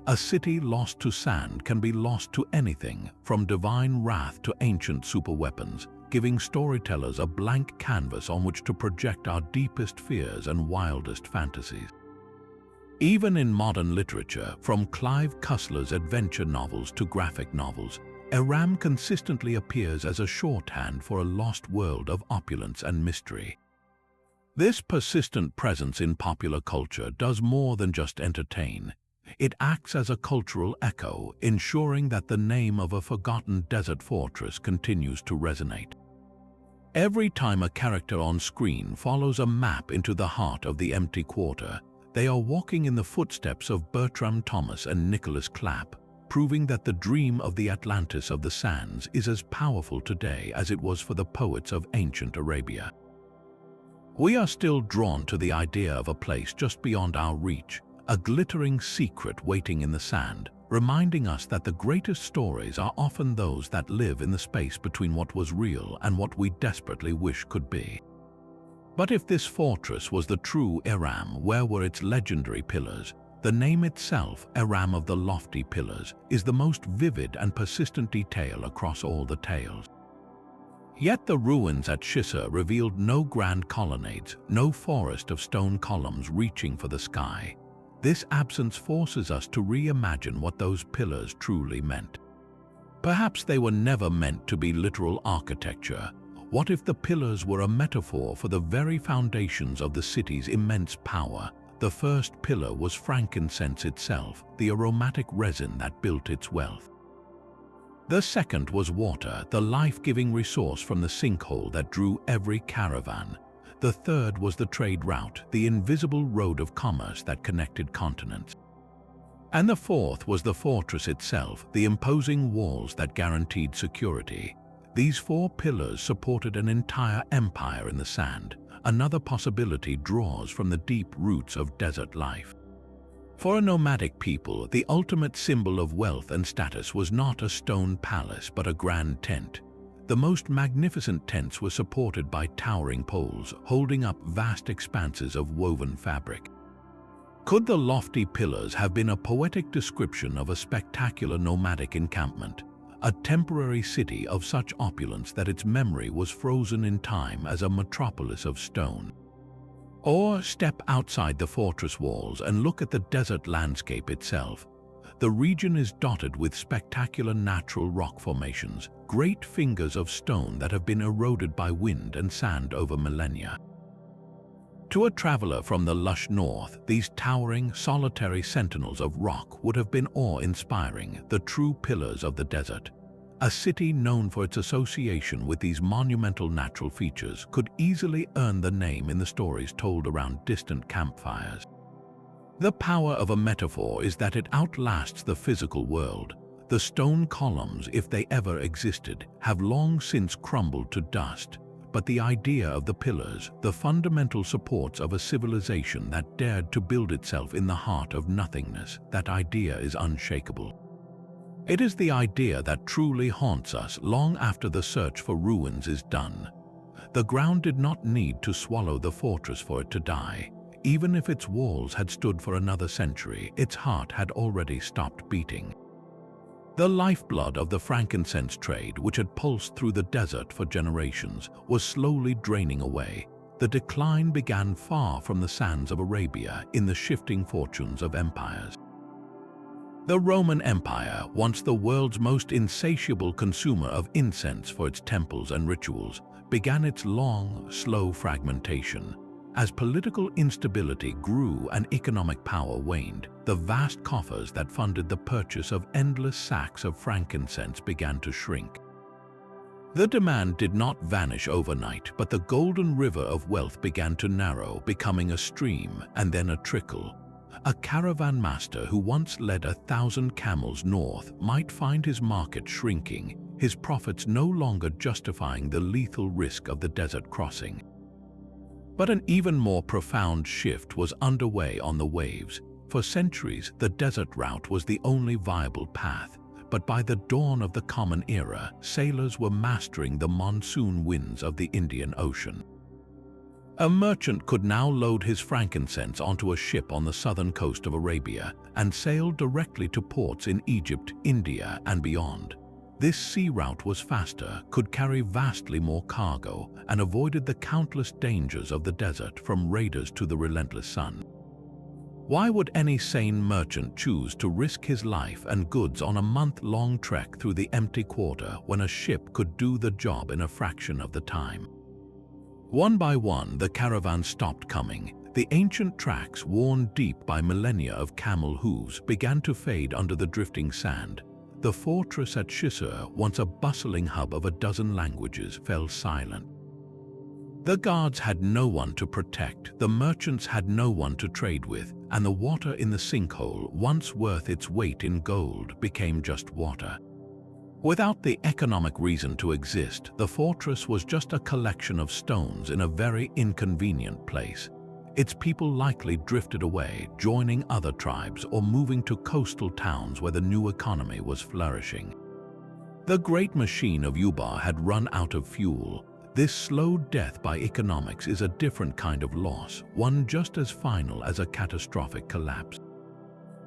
A city lost to sand can be lost to anything, from divine wrath to ancient superweapons, giving storytellers a blank canvas on which to project our deepest fears and wildest fantasies. Even in modern literature, from Clive Cussler's adventure novels to graphic novels, Iram consistently appears as a shorthand for a lost world of opulence and mystery. This persistent presence in popular culture does more than just entertain. It acts as a cultural echo, ensuring that the name of a forgotten desert fortress continues to resonate. Every time a character on screen follows a map into the heart of the empty quarter, they are walking in the footsteps of Bertram Thomas and Nicholas Clapp, proving that the dream of the Atlantis of the sands is as powerful today as it was for the poets of ancient Arabia. We are still drawn to the idea of a place just beyond our reach, a glittering secret waiting in the sand, reminding us that the greatest stories are often those that live in the space between what was real and what we desperately wish could be. But if this fortress was the true Iram, where were its legendary pillars? The name itself, Iram of the lofty pillars, is the most vivid and persistent detail across all the tales. Yet the ruins at Shisar revealed no grand colonnades, no forest of stone columns reaching for the sky. This absence forces us to reimagine what those pillars truly meant. Perhaps they were never meant to be literal architecture. What if the pillars were a metaphor for the very foundations of the city's immense power? The first pillar was frankincense itself, the aromatic resin that built its wealth. The second was water, the life-giving resource from the sinkhole that drew every caravan. The third was the trade route, the invisible road of commerce that connected continents. And the fourth was the fortress itself, the imposing walls that guaranteed security. These four pillars supported an entire empire in the sand. Another possibility draws from the deep roots of desert life. For a nomadic people, the ultimate symbol of wealth and status was not a stone palace but a grand tent. The most magnificent tents were supported by towering poles, holding up vast expanses of woven fabric. Could the lofty pillars have been a poetic description of a spectacular nomadic encampment, a temporary city of such opulence that its memory was frozen in time as a metropolis of stone? Or step outside the fortress walls and look at the desert landscape itself. The region is dotted with spectacular natural rock formations, great fingers of stone that have been eroded by wind and sand over millennia. To a traveler from the lush north, these towering, solitary sentinels of rock would have been awe-inspiring, the true pillars of the desert. A city known for its association with these monumental natural features could easily earn the name in the stories told around distant campfires. The power of a metaphor is that it outlasts the physical world. The stone columns, if they ever existed, have long since crumbled to dust. But the idea of the pillars, the fundamental supports of a civilization that dared to build itself in the heart of nothingness, that idea is unshakable. It is the idea that truly haunts us long after the search for ruins is done. The ground did not need to swallow the fortress for it to die. Even if its walls had stood for another century, its heart had already stopped beating. The lifeblood of the frankincense trade, which had pulsed through the desert for generations, was slowly draining away. The decline began far from the sands of Arabia in the shifting fortunes of empires. The Roman Empire, once the world's most insatiable consumer of incense for its temples and rituals, began its long, slow fragmentation. As political instability grew and economic power waned, the vast coffers that funded the purchase of endless sacks of frankincense began to shrink. The demand did not vanish overnight, but the golden river of wealth began to narrow, becoming a stream and then a trickle. A caravan master who once led 1,000 camels north might find his market shrinking, his profits no longer justifying the lethal risk of the desert crossing. But an even more profound shift was underway on the waves. For centuries, the desert route was the only viable path, but by the dawn of the Common Era, sailors were mastering the monsoon winds of the Indian Ocean. A merchant could now load his frankincense onto a ship on the southern coast of Arabia and sail directly to ports in Egypt, India, and beyond. This sea route was faster, could carry vastly more cargo, and avoided the countless dangers of the desert, from raiders to the relentless sun. Why would any sane merchant choose to risk his life and goods on a month-long trek through the empty quarter when a ship could do the job in a fraction of the time? One by one, the caravans stopped coming. The ancient tracks, worn deep by millennia of camel hooves, began to fade under the drifting sand. The fortress at Shisar, once a bustling hub of a dozen languages, fell silent. The guards had no one to protect, the merchants had no one to trade with, and the water in the sinkhole, once worth its weight in gold, became just water. Without the economic reason to exist, the fortress was just a collection of stones in a very inconvenient place. Its people likely drifted away, joining other tribes or moving to coastal towns where the new economy was flourishing. The great machine of Ubar had run out of fuel. This slow death by economics is a different kind of loss, one just as final as a catastrophic collapse.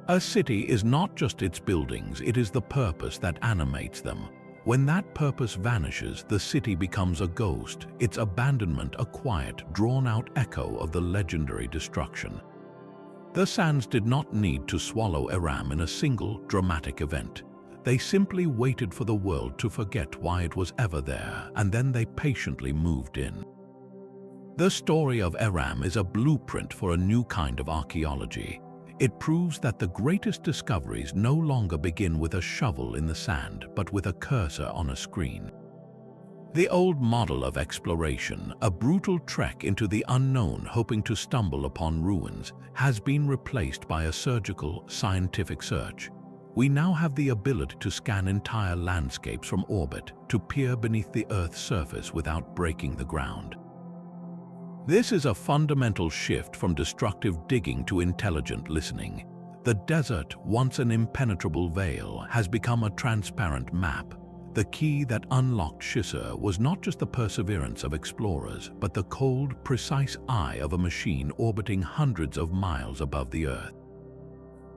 A city is not just its buildings, it is the purpose that animates them. When that purpose vanishes, the city becomes a ghost, its abandonment a quiet, drawn-out echo of the legendary destruction. The sands did not need to swallow Iram in a single, dramatic event. They simply waited for the world to forget why it was ever there, and then they patiently moved in. The story of Iram is a blueprint for a new kind of archaeology. It proves that the greatest discoveries no longer begin with a shovel in the sand, but with a cursor on a screen. The old model of exploration, a brutal trek into the unknown hoping to stumble upon ruins, has been replaced by a surgical, scientific search. We now have the ability to scan entire landscapes from orbit, to peer beneath the Earth's surface without breaking the ground. This is a fundamental shift from destructive digging to intelligent listening. The desert, once an impenetrable veil, has become a transparent map. The key that unlocked Shisar was not just the perseverance of explorers, but the cold, precise eye of a machine orbiting hundreds of miles above the Earth.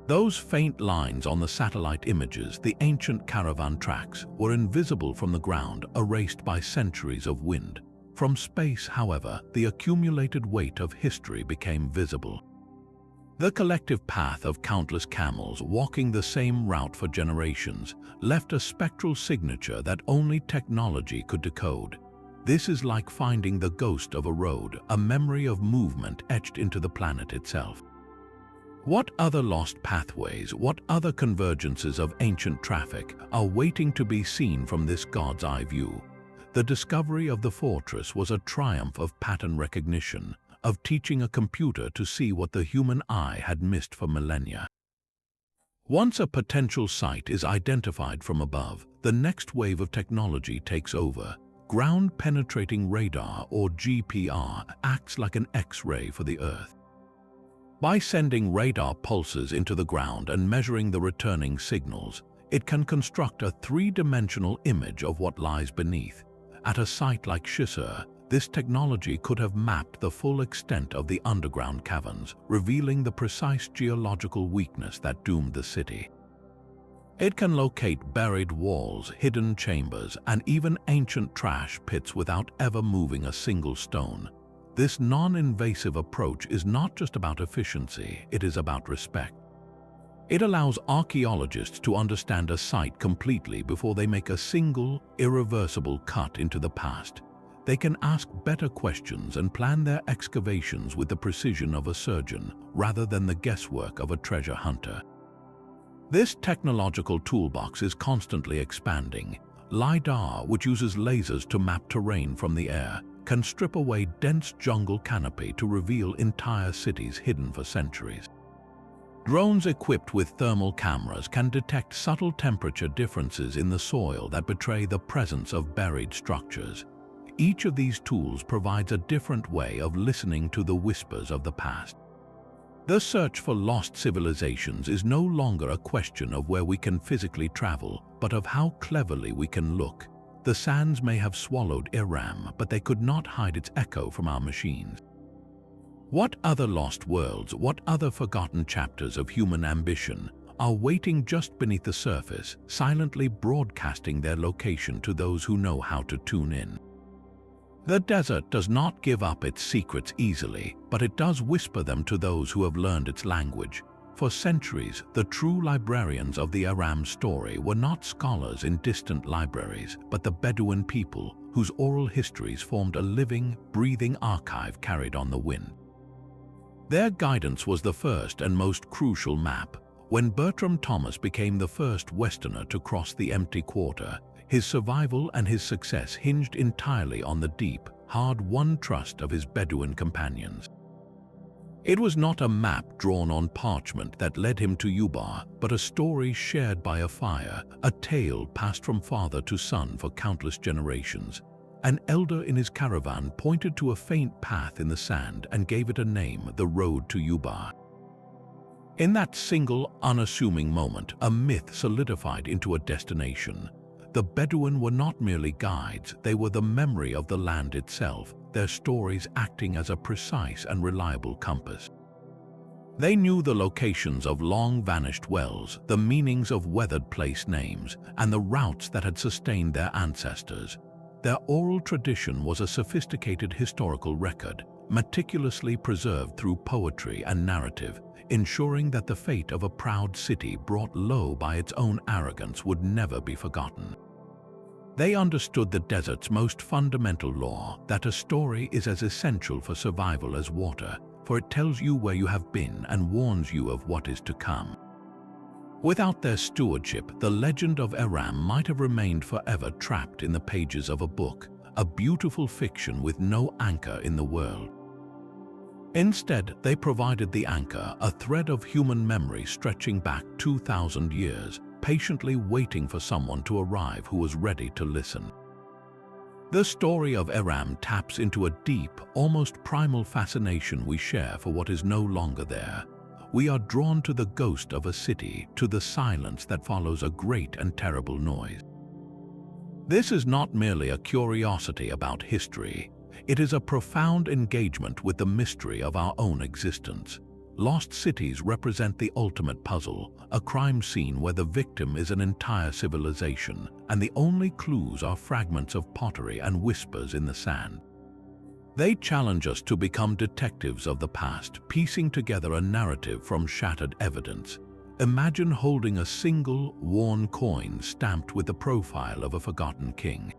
Those faint lines on the satellite images, the ancient caravan tracks, were invisible from the ground, erased by centuries of wind. From space, however, the accumulated weight of history became visible. The collective path of countless camels walking the same route for generations left a spectral signature that only technology could decode. This is like finding the ghost of a road, a memory of movement etched into the planet itself. What other lost pathways, what other convergences of ancient traffic are waiting to be seen from this God's eye view? The discovery of the fortress was a triumph of pattern recognition, of teaching a computer to see what the human eye had missed for millennia. Once a potential site is identified from above, the next wave of technology takes over. Ground-penetrating radar, or GPR, acts like an X-ray for the Earth. By sending radar pulses into the ground and measuring the returning signals, it can construct a three-dimensional image of what lies beneath. At a site like Shisar, this technology could have mapped the full extent of the underground caverns, revealing the precise geological weakness that doomed the city. It can locate buried walls, hidden chambers, and even ancient trash pits without ever moving a single stone. This non-invasive approach is not just about efficiency, it is about respect. It allows archaeologists to understand a site completely before they make a single, irreversible cut into the past. They can ask better questions and plan their excavations with the precision of a surgeon, rather than the guesswork of a treasure hunter. This technological toolbox is constantly expanding. LiDAR, which uses lasers to map terrain from the air, can strip away dense jungle canopy to reveal entire cities hidden for centuries. Drones equipped with thermal cameras can detect subtle temperature differences in the soil that betray the presence of buried structures. Each of these tools provides a different way of listening to the whispers of the past. The search for lost civilizations is no longer a question of where we can physically travel, but of how cleverly we can look. The sands may have swallowed Iram, but they could not hide its echo from our machines. What other lost worlds, what other forgotten chapters of human ambition are waiting just beneath the surface, silently broadcasting their location to those who know how to tune in? The desert does not give up its secrets easily, but it does whisper them to those who have learned its language. For centuries, the true librarians of the Iram story were not scholars in distant libraries, but the Bedouin people, whose oral histories formed a living, breathing archive carried on the wind. Their guidance was the first and most crucial map. When Bertram Thomas became the first Westerner to cross the empty quarter, his survival and his success hinged entirely on the deep, hard-won trust of his Bedouin companions. It was not a map drawn on parchment that led him to Yubar, but a story shared by a fire, a tale passed from father to son for countless generations. An elder in his caravan pointed to a faint path in the sand and gave it a name, the road to Yubar. In that single, unassuming moment, a myth solidified into a destination. The Bedouin were not merely guides, they were the memory of the land itself, their stories acting as a precise and reliable compass. They knew the locations of long-vanished wells, the meanings of weathered place names, and the routes that had sustained their ancestors. Their oral tradition was a sophisticated historical record, meticulously preserved through poetry and narrative, ensuring that the fate of a proud city brought low by its own arrogance would never be forgotten. They understood the desert's most fundamental law, that a story is as essential for survival as water, for it tells you where you have been and warns you of what is to come. Without their stewardship, the legend of Iram might have remained forever trapped in the pages of a book, a beautiful fiction with no anchor in the world. Instead, they provided the anchor, a thread of human memory stretching back 2,000 years, patiently waiting for someone to arrive who was ready to listen. The story of Iram taps into a deep, almost primal fascination we share for what is no longer there. We are drawn to the ghost of a city, to the silence that follows a great and terrible noise. This is not merely a curiosity about history. It is a profound engagement with the mystery of our own existence. Lost cities represent the ultimate puzzle, a crime scene where the victim is an entire civilization, and the only clues are fragments of pottery and whispers in the sand. They challenge us to become detectives of the past, piecing together a narrative from shattered evidence. Imagine holding a single, worn coin stamped with the profile of a forgotten king.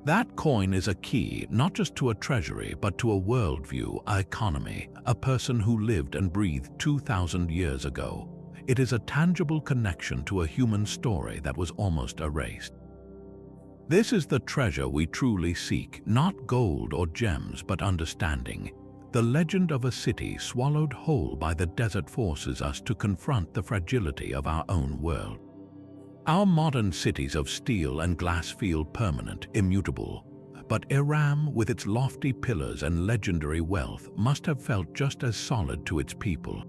That coin is a key not just to a treasury but to a worldview, an economy, a person who lived and breathed 2,000 years ago. It is a tangible connection to a human story that was almost erased. This is the treasure we truly seek, not gold or gems but understanding. The legend of a city swallowed whole by the desert forces us to confront the fragility of our own world. Our modern cities of steel and glass feel permanent, immutable, but Iram, with its lofty pillars and legendary wealth, must have felt just as solid to its people.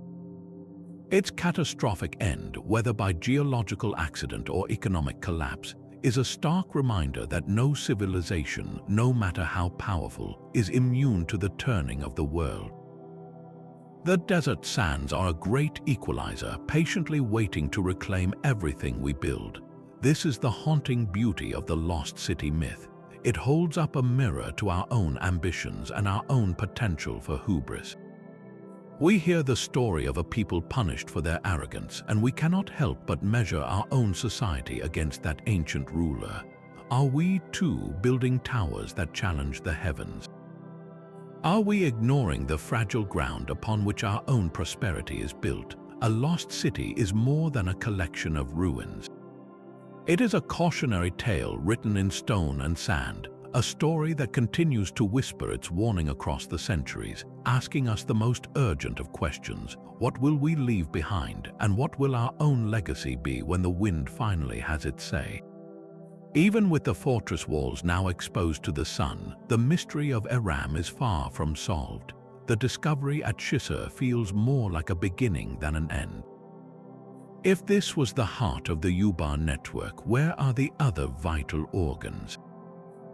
Its catastrophic end, whether by geological accident or economic collapse, is a stark reminder that no civilization, no matter how powerful, is immune to the turning of the world. The desert sands are a great equalizer, patiently waiting to reclaim everything we build. This is the haunting beauty of the lost city myth. It holds up a mirror to our own ambitions and our own potential for hubris. We hear the story of a people punished for their arrogance, and we cannot help but measure our own society against that ancient ruler. Are we, too, building towers that challenge the heavens? Are we ignoring the fragile ground upon which our own prosperity is built? A lost city is more than a collection of ruins. It is a cautionary tale written in stone and sand, a story that continues to whisper its warning across the centuries, asking us the most urgent of questions: what will we leave behind, and what will our own legacy be when the wind finally has its say? Even with the fortress walls now exposed to the sun, the mystery of Iram is far from solved. The discovery at Shisar feels more like a beginning than an end. If this was the heart of the U-Bahn network, where are the other vital organs?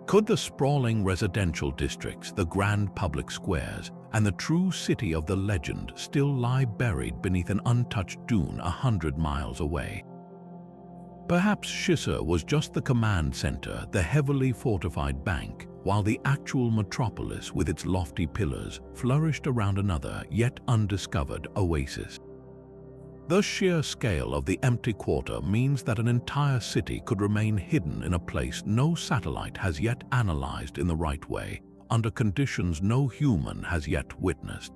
Could the sprawling residential districts, the grand public squares, and the true city of the legend still lie buried beneath an untouched dune 100 miles away? Perhaps Shisar was just the command center, the heavily fortified bank, while the actual metropolis with its lofty pillars flourished around another yet undiscovered oasis. The sheer scale of the empty quarter means that an entire city could remain hidden in a place no satellite has yet analyzed in the right way, under conditions no human has yet witnessed.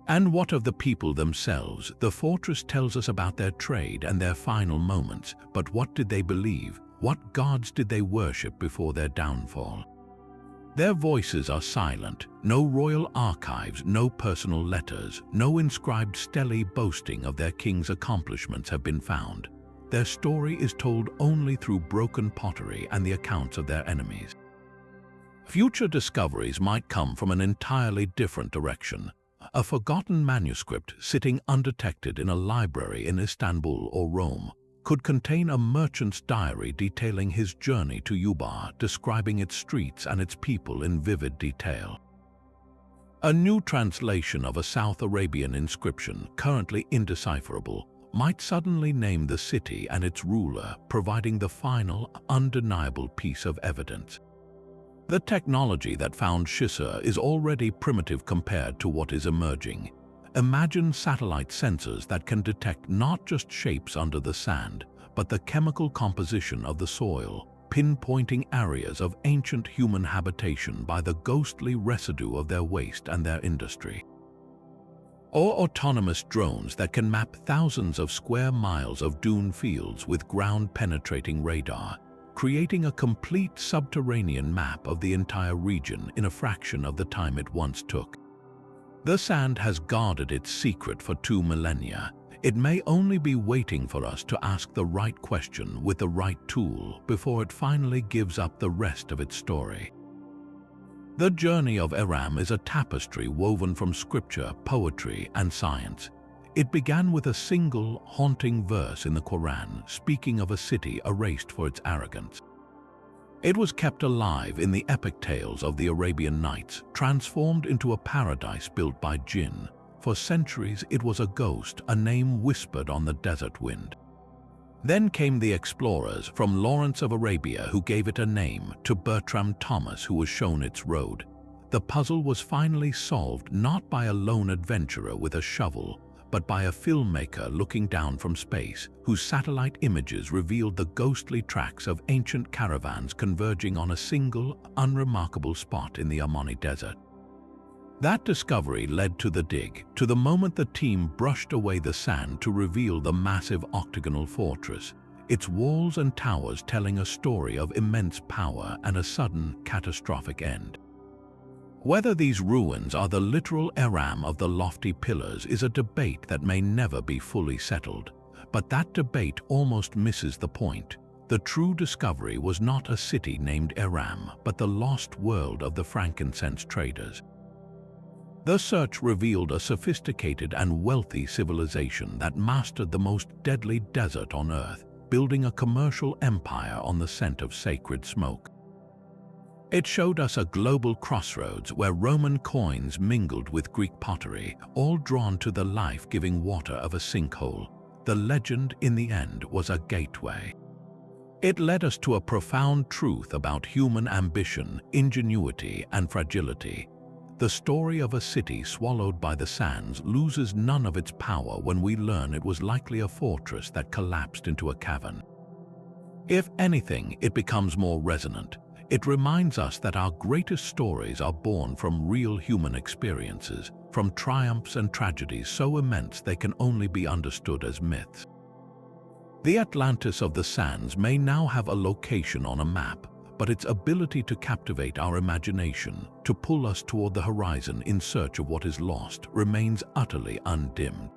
And what of the people themselves? The fortress tells us about their trade and their final moments, but what did they believe? What gods did they worship before their downfall? Their voices are silent, no royal archives, no personal letters, no inscribed stelae boasting of their king's accomplishments have been found. Their story is told only through broken pottery and the accounts of their enemies. Future discoveries might come from an entirely different direction. A forgotten manuscript sitting undetected in a library in Istanbul or Rome could contain a merchant's diary detailing his journey to Yuba, describing its streets and its people in vivid detail. A new translation of a South Arabian inscription, currently indecipherable, might suddenly name the city and its ruler, providing the final, undeniable piece of evidence. The technology that found Shisar is already primitive compared to what is emerging. Imagine satellite sensors that can detect not just shapes under the sand, but the chemical composition of the soil, pinpointing areas of ancient human habitation by the ghostly residue of their waste and their industry. Or autonomous drones that can map thousands of square miles of dune fields with ground-penetrating radar, creating a complete subterranean map of the entire region in a fraction of the time it once took. The sand has guarded its secret for 2 millennia. It may only be waiting for us to ask the right question with the right tool before it finally gives up the rest of its story. The journey of Iram is a tapestry woven from scripture, poetry, and science. It began with a single, haunting verse in the Quran speaking of a city erased for its arrogance. It was kept alive in the epic tales of the Arabian Nights, transformed into a paradise built by jinn. For centuries it was a ghost, a name whispered on the desert wind. Then came the explorers, from Lawrence of Arabia, who gave it a name, to Bertram Thomas, who was shown its road. The puzzle was finally solved not by a lone adventurer with a shovel, but by a filmmaker looking down from space, whose satellite images revealed the ghostly tracks of ancient caravans converging on a single, unremarkable spot in the Omani desert. That discovery led to the dig, to the moment the team brushed away the sand to reveal the massive octagonal fortress, its walls and towers telling a story of immense power and a sudden, catastrophic end. Whether these ruins are the literal Iram of the lofty pillars is a debate that may never be fully settled, but that debate almost misses the point. The true discovery was not a city named Iram, but the lost world of the frankincense traders. The search revealed a sophisticated and wealthy civilization that mastered the most deadly desert on Earth, building a commercial empire on the scent of sacred smoke. It showed us a global crossroads where Roman coins mingled with Greek pottery, all drawn to the life-giving water of a sinkhole. The legend, in the end, was a gateway. It led us to a profound truth about human ambition, ingenuity, and fragility. The story of a city swallowed by the sands loses none of its power when we learn it was likely a fortress that collapsed into a cavern. If anything, it becomes more resonant. It reminds us that our greatest stories are born from real human experiences, from triumphs and tragedies so immense they can only be understood as myths. The Atlantis of the sands may now have a location on a map, but its ability to captivate our imagination, to pull us toward the horizon in search of what is lost, remains utterly undimmed.